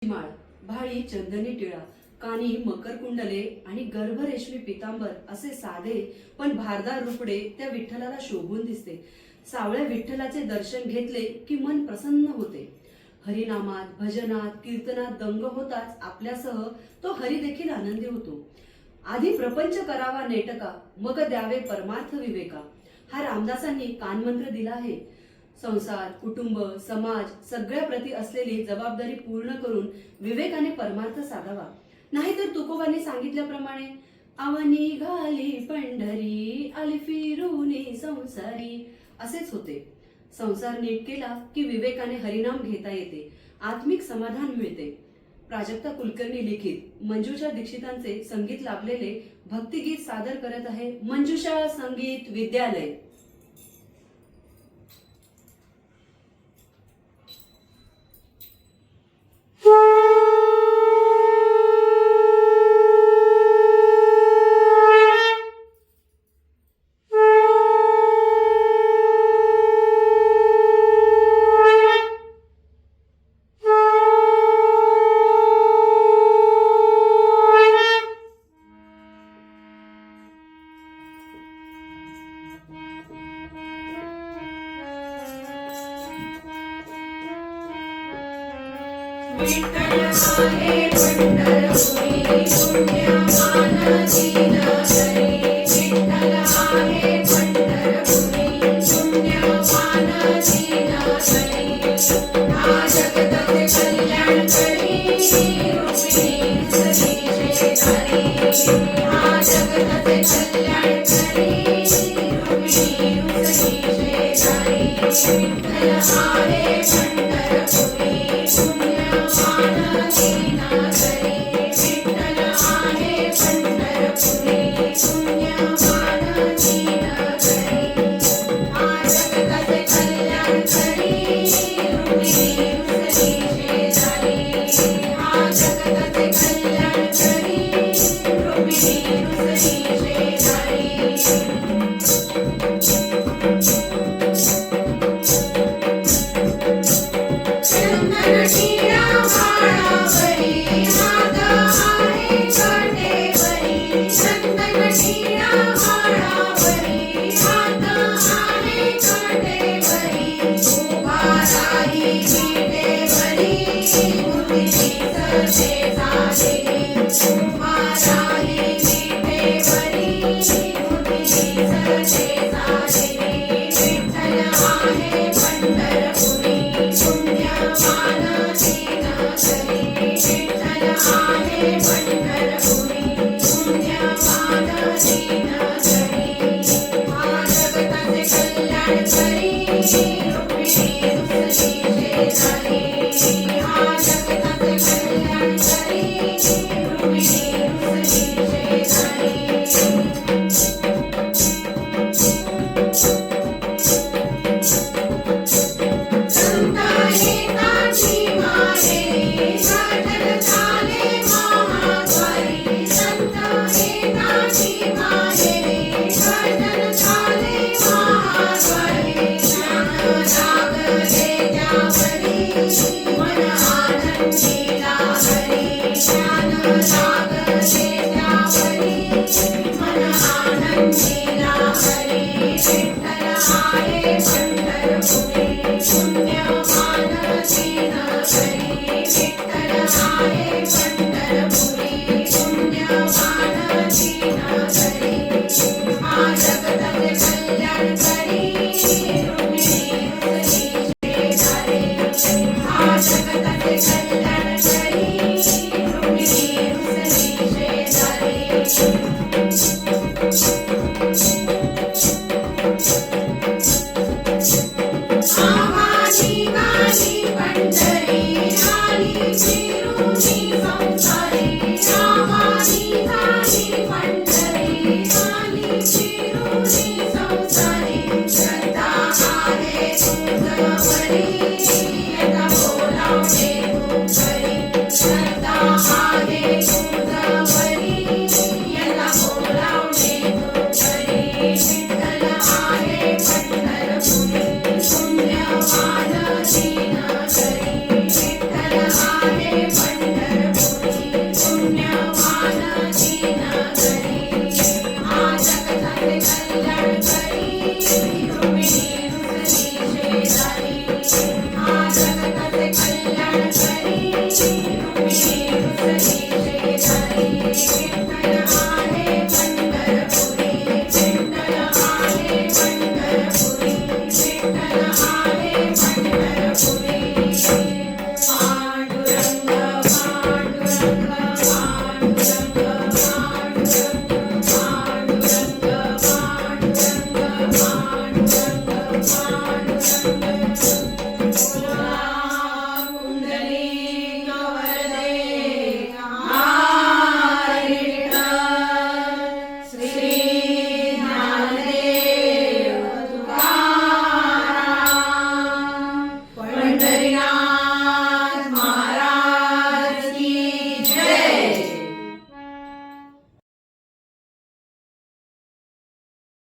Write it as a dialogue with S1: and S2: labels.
S1: माळ, भाळी चंदनी टिळा, कानी मकर कुंडले आणि गर्भ रेशमी पितांबर असे साधे पण भारदार रूपडे त्या विठ्ठलाला शोभून दिसते. सावळ्या विठ्ठलाचे दर्शन घेतले की मन प्रसन्न होते. हरिनामात, भजनात, कीर्तनात दंग होताच आपल्यासह तो हरी देखील आनंदी होतो. आधी प्रपंच करावा नेटका, मग द्यावे परमार्थ विवेका, हा रामदासांनी कानमंत्र दिला आहे. संसार, कुटुंब, समाज सगळ्या प्रती असलेली जबाबदारी पूर्ण करून विवेकाने परमार्थ साधावा. नाहीतर तुकोबांनी सांगितल्याप्रमाणे आवनी घाली पंढरी, आली फिरूनी संसारी असेच होते. संसार नीट केला की विवेकाने हरिनाम घेता येते, आत्मिक समाधान मिळते. प्राजक्ता कुलकर्णी लिखित मंजुषा दीक्षितांचे संगीत लाभलेले भक्तिगीत सादर करत आहे मंजुषा संगीत विद्यालय.
S2: विठ्ठल आहे पंढरपुरी पुण्यवान दीनहरी, विठ्ठल आहे पंढरपुरी पुण्यवान दीनहरी, हा जगताचे कल्याण करी रुक्मिणी सतीचे धारी, हा जगताचे कल्याण करी रुक्मिणी सतीचे धारी, विठ्ठल आहे पंढरपुरी Say